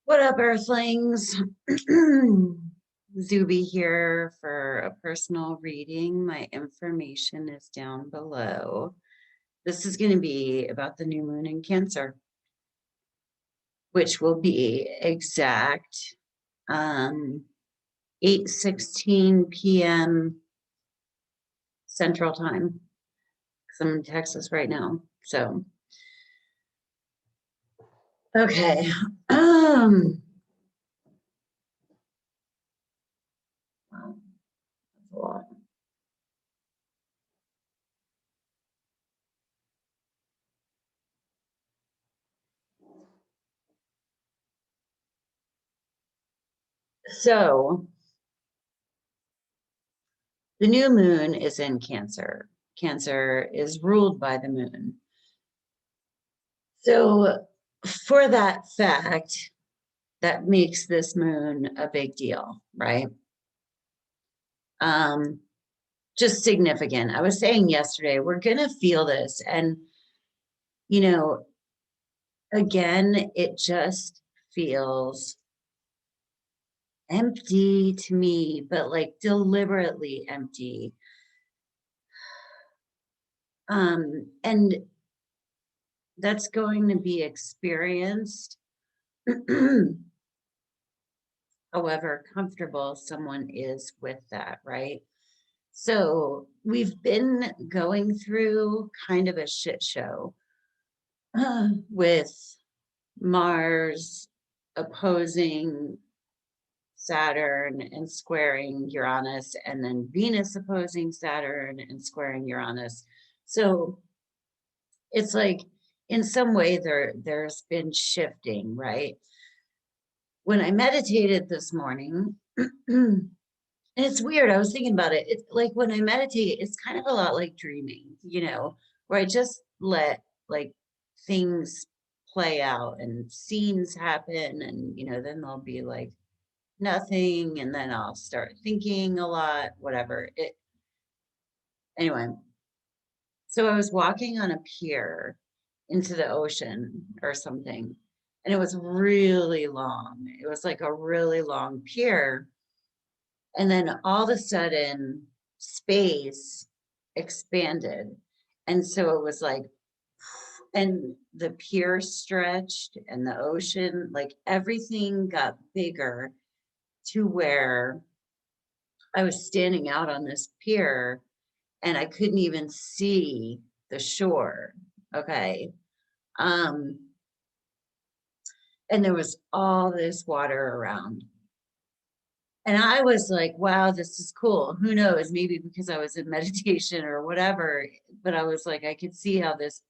What up, Earthlings? Zube here for a personal reading. My information is down below. This is going to be about the new moon in Cancer, which will be exact 8:16 p.m. Central Time, because I'm in Texas right now. So, okay. Wow, that's a lot. So, the new moon is in Cancer. Cancer is ruled by the moon. So, for that fact, that makes this moon a big deal, right? Just significant. I was saying yesterday, we're going to feel this. And, you know, again, it just feels empty to me, but like deliberately empty. And that's going to be experienced however comfortable someone is with that, right? So we've been going through kind of a shit show with Mars opposing Saturn and squaring Uranus, and then Venus opposing Saturn and squaring Uranus. So it's like, in some way, there's been shifting, right? When I meditated this morning, and it's weird, I was thinking about it. It's like when I meditate, it's kind of a lot like dreaming, where I just let like things play out and scenes happen, and then there'll be like nothing, and then I'll start thinking a lot, whatever. Anyway, so I was walking on a pier into the ocean or something, and it was really long. It was like a really long pier. And then all of a sudden, space expanded. And so it was like, and the pier stretched and the ocean, like everything got bigger to where I was standing out on this pier and I couldn't even see the shore. Okay. And there was all this water around. And I was like, wow, this is cool. Who knows? Maybe because I was in meditation or whatever, but I was like, I could see how this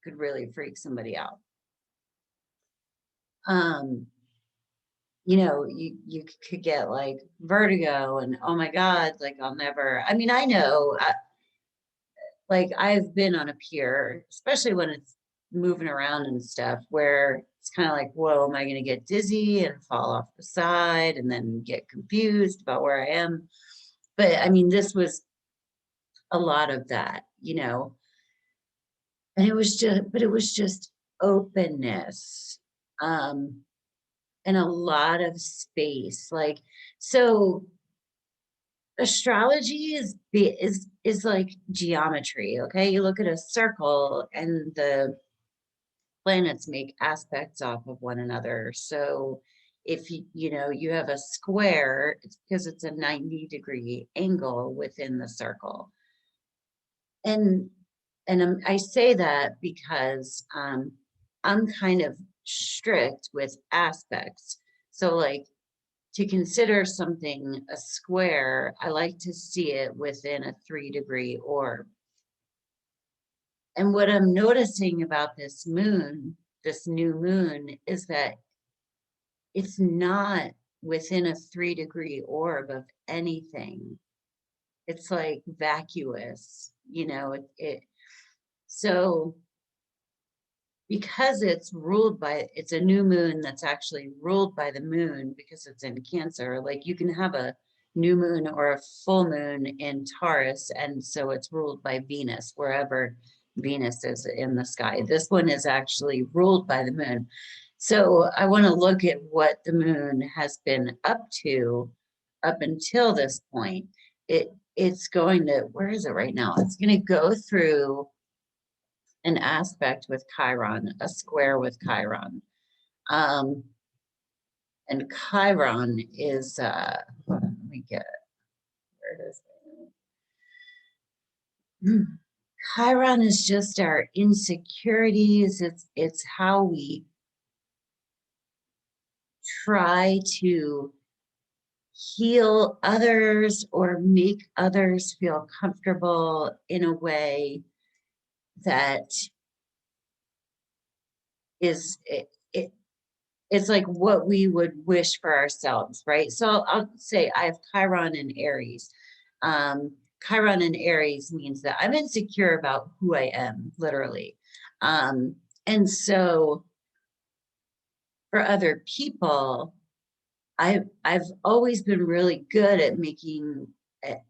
could really freak somebody out. You could get like vertigo and oh my God, like I'll never, I mean, I know, like I've been on a pier, especially when it's moving around and stuff, where it's kind of like, whoa, am I going to get dizzy and fall off the side and then get confused about where I am? But I mean, this was a lot of that, and it was just openness, and a lot of space. Like, so astrology is like geometry. Okay, you look at a circle and the planets make aspects off of one another. So if you have a square, it's because it's a 90-degree angle within the circle. And I say that because I'm kind of strict with aspects. So like, to consider something a square, I like to see it within a 3-degree orb. And what I'm noticing about this moon, this new moon, is that it's not within a 3-degree orb of anything. It's like vacuous, so because it's a new moon that's actually ruled by the moon because it's in Cancer. Like you can have a new moon or a full moon in Taurus, and so it's ruled by Venus, wherever Venus is in the sky. This one is actually ruled by the moon. So I want to look at what the moon has been up to up until this point. It's going to, where is it right now? It's going to go through an aspect with Chiron, a square with Chiron. And Chiron is, let me get, where it is. Chiron is just our insecurities. It's how we try to heal others or make others feel comfortable in a way that is it's like what we would wish for ourselves, right? So I'll say I have Chiron in Aries. Chiron in Aries means that I'm insecure about who I am, literally. And so for other people, I've always been really good at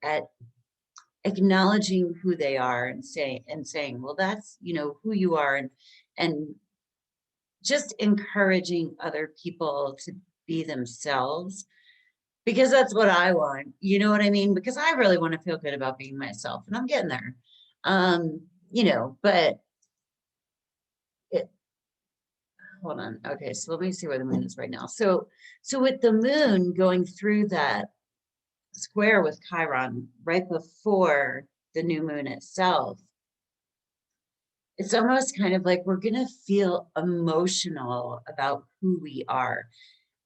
at acknowledging who they are and saying, well, that's, you know, who you are, and just encouraging other people to be themselves, because that's what I want. You know what I mean? Because I really want to feel good about being myself, and I'm getting there. You know, but it, hold on. Okay, so let me see where the moon is right now. So with the moon going through that square with Chiron right before the new moon itself, it's almost kind of like we're going to feel emotional about who we are.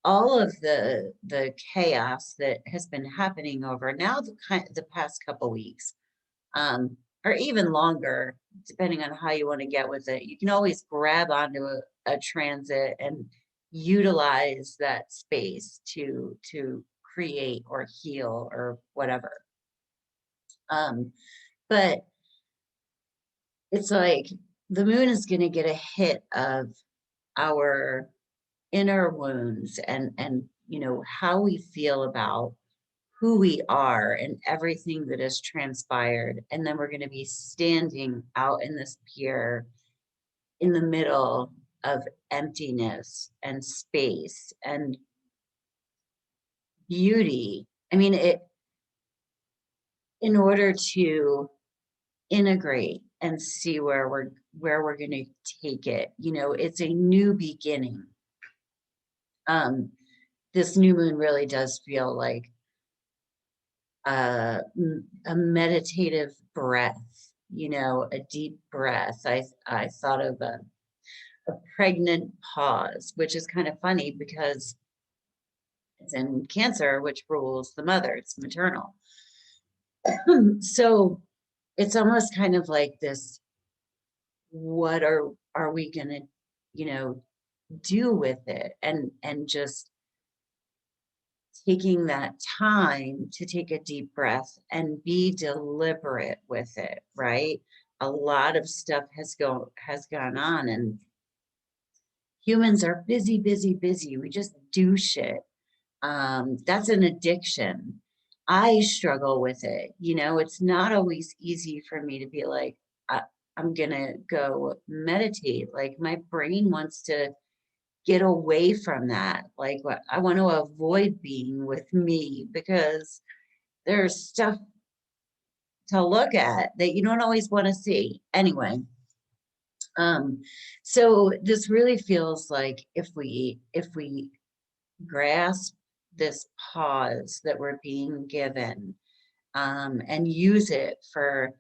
All of the chaos that has been happening over now the past couple weeks, or even longer, depending on how you want to get with it. You can always grab onto a transit and utilize that space to create or heal or whatever. But it's like the moon is going to get a hit of our inner wounds and you know how we feel about who we are and everything that has transpired, and then we're going to be standing out in this pier in the middle of emptiness and space and beauty. I mean, it, in order to integrate and see where we're going to take it, you know, it's a new beginning. This new moon really does feel like a meditative breath, you know, a deep breath. I thought of a pregnant pause, which is kind of funny because it's in Cancer, which rules the mother, it's maternal. So it's almost kind of like this, what are we gonna, you know, do with it, and just taking that time to take a deep breath and be deliberate with it, right? A lot of stuff has gone on, and humans are busy, busy, busy. We just do shit. That's an addiction. I struggle with it. You know, it's not always easy for me to be like, I'm gonna go meditate. Like my brain wants to get away from that. Like what I want to avoid being with me because there's stuff to look at that you don't always want to see. Anyway, so this really feels like if we grasp this pause that we're being given, and use it for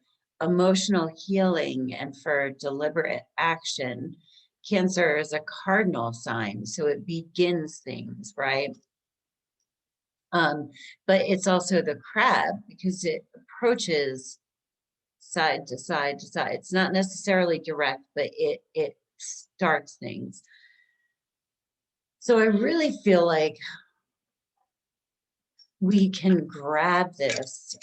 emotional healing and for deliberate action. Cancer is a cardinal sign, so it begins things, right? But it's also the crab because it approaches side to side to side. It's not necessarily direct, but it starts things. So I really feel like we can grab this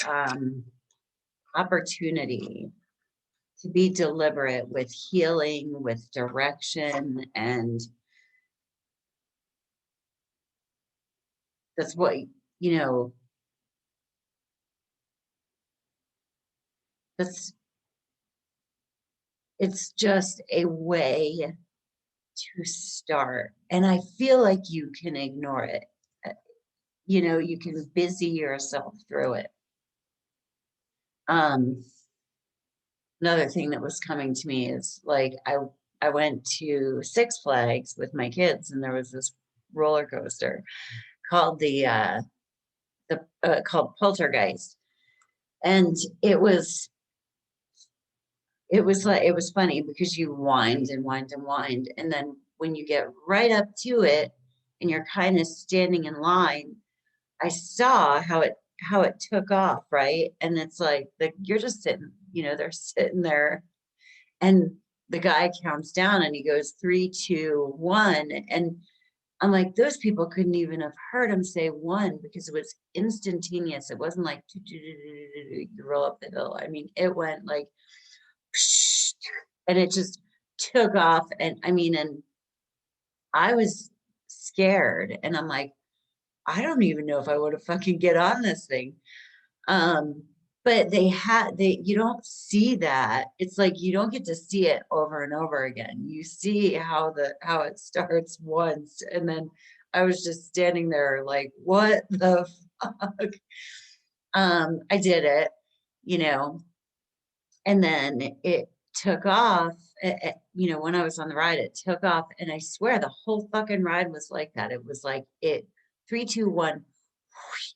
opportunity to be deliberate with healing, with direction, and that's what, you know, that's, it's just a way to start. And I feel like you can ignore it. You know, you can busy yourself through it. Another thing that was coming to me is like I went to Six Flags with my kids, and there was this roller coaster called called Poltergeist, and it was funny because you wind and wind and wind, and then when you get right up to it and you're kind of standing in line, I saw how it took off, right? And it's like you're just sitting, you know, they're sitting there, and the guy counts down and he goes 3, 2, 1, and I'm like, those people couldn't even have heard him say one because it was instantaneous. It wasn't like you roll up the hill. I mean, it went like, and it just took off. And I mean, and I was scared, and I'm like, I don't even know if I would have fucking get on this thing. Um, but you don't see that. It's like you don't get to see it over and over again. You see how it starts once, and then I was just standing there like, what the fuck? I did it, you know, and then it took off. You know, when I was on the ride, it took off, and I swear the whole fucking ride was like that. It was like 3, 2, 1,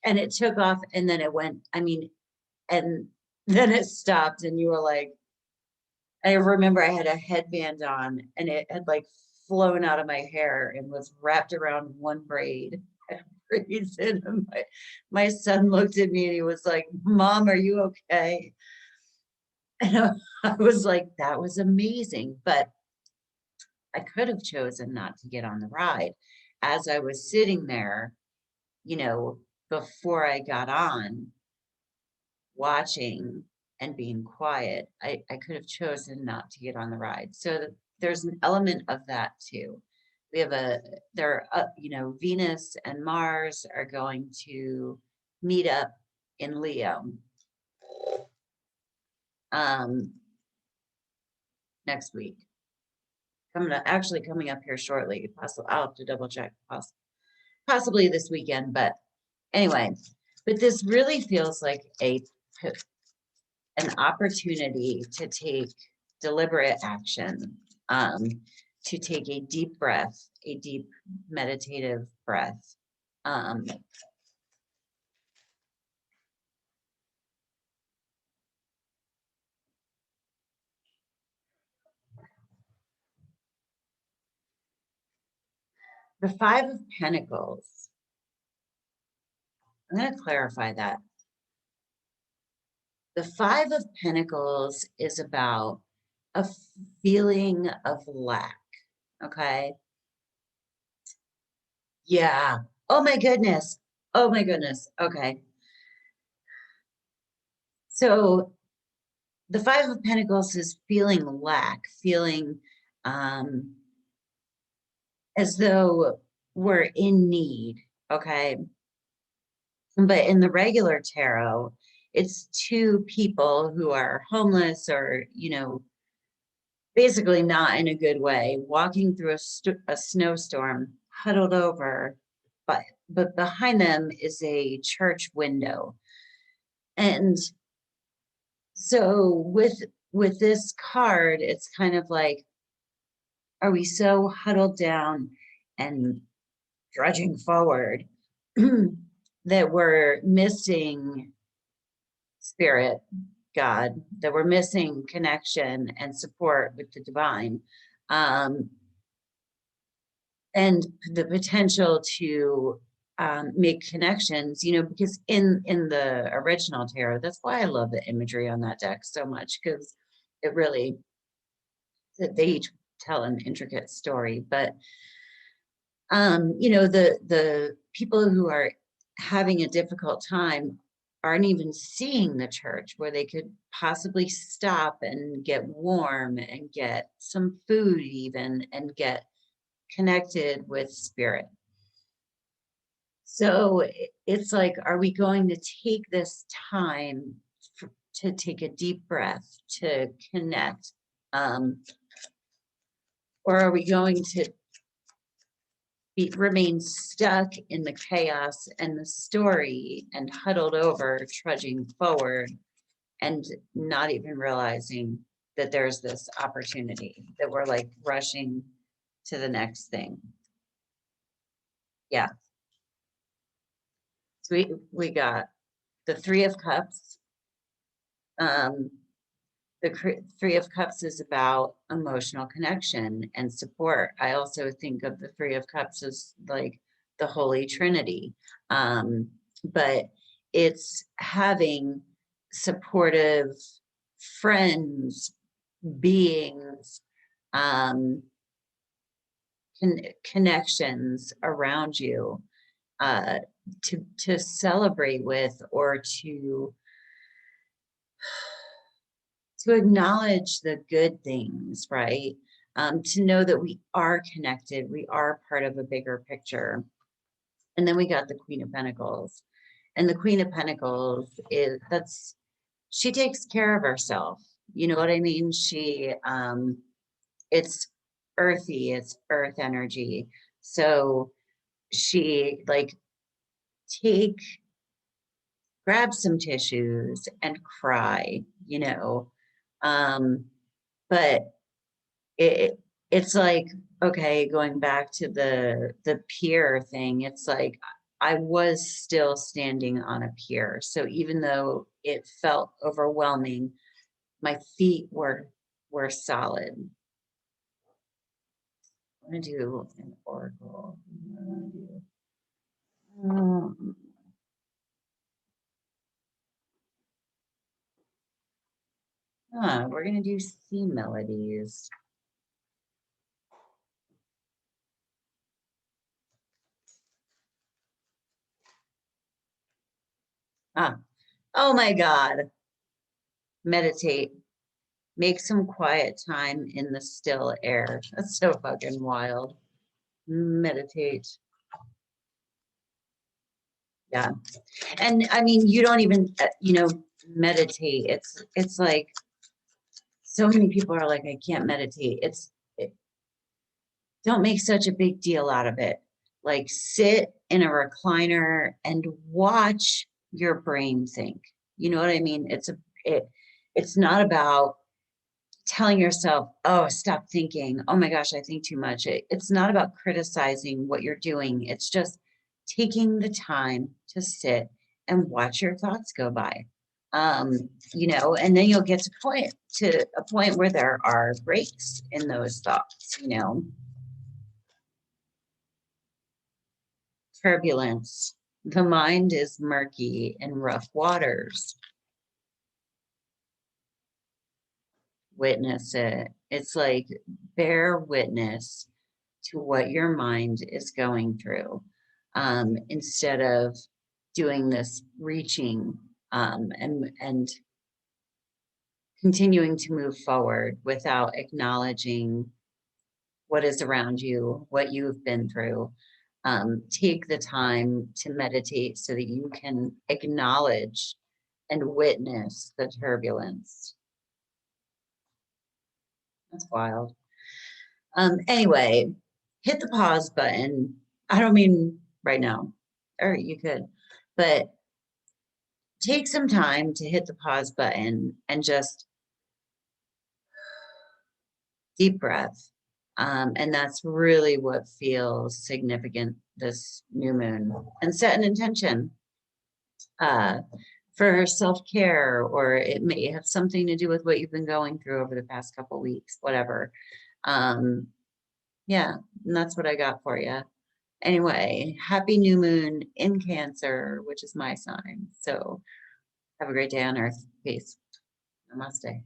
and it took off, and then it went. I mean, and then it stopped, and you were like, I remember I had a headband on, and it had like flown out of my hair and was wrapped around one braid. Reason. And my son looked at me and he was like, Mom, are you okay? And I was like, that was amazing. But I could have chosen not to get on the ride. As I was sitting there, you know, before I got on, watching and being quiet, I could have chosen not to get on the ride. So there's an element of that too. We have you know, Venus and Mars are going to meet up in Leo um, next week. Coming up here shortly. I'll have to double check. Possibly this weekend, but anyway. But this really feels like an opportunity to take deliberate action, to take a deep breath, a deep meditative breath. The Five of Pentacles, I'm going to clarify that. The Five of Pentacles is about a feeling of lack, okay? Yeah. Oh my goodness. Oh my goodness. Okay. So the Five of Pentacles is feeling lack, feeling as though we're in need, okay? But in the regular tarot, it's two people who are homeless or, you know, basically not in a good way, walking through a snowstorm, huddled over, but behind them is a church window. And so with this card, it's kind of like, are we so huddled down and drudging forward that we're missing spirit, God, that we're missing connection and support with the divine, and the potential to make connections, you know, because in the original tarot, that's why I love the imagery on that deck so much, because it really, they each tell an intricate story. But you know, the people who are having a difficult time aren't even seeing the church where they could possibly stop and get warm and get some food even and get connected with spirit. So it's like, are we going to take this time to take a deep breath, to connect? Or are we going to remain stuck in the chaos and the story and huddled over, trudging forward and not even realizing that there's this opportunity, that we're like rushing to the next thing? Yeah. So we got the Three of Cups. The Three of Cups is about emotional connection and support. I also think of the Three of Cups as like the Holy Trinity. But it's having supportive friends, beings, um, connections around you, to celebrate with, or to acknowledge the good things, right? To know that we are connected, we are part of a bigger picture. And then we got the Queen of Pentacles. And the Queen of Pentacles she takes care of herself. You know what I mean? It's earthy, it's earth energy. So she like grab some tissues and cry, but it's like, okay, going back to the pier thing, it's like I was still standing on a pier. So even though it felt overwhelming, my feet were solid. I'm gonna do an oracle. We're gonna do sea melodies. Oh my God. Meditate. Make some quiet time in the still air. That's so fucking wild. Meditate. Yeah. And I mean, you don't even, meditate. It's like, so many people are like, I can't meditate. Don't make such a big deal out of it. Like, sit in a recliner and watch your brain think. You know what I mean? It's not about telling yourself, oh, stop thinking. Oh my gosh, I think too much. It's not about criticizing what you're doing. It's just taking the time to sit and watch your thoughts go by. And then you'll get to a point where there are breaks in those thoughts. Turbulence. The mind is murky in rough waters. Witness it. It's like, bear witness to what your mind is going through, instead of doing this reaching, and continuing to move forward without acknowledging what is around you, what you've been through. Take the time to meditate so that you can acknowledge and witness the turbulence. That's wild. Anyway, hit the pause button. I don't mean right now, or you could, but take some time to hit the pause button and just deep breath. And that's really what feels significant this new moon. And set an intention for self-care, or it may have something to do with what you've been going through over the past couple of weeks, whatever. Yeah, and that's what I got for you. Anyway, happy new moon in Cancer, which is my sign. So have a great day on Earth. Peace. Namaste.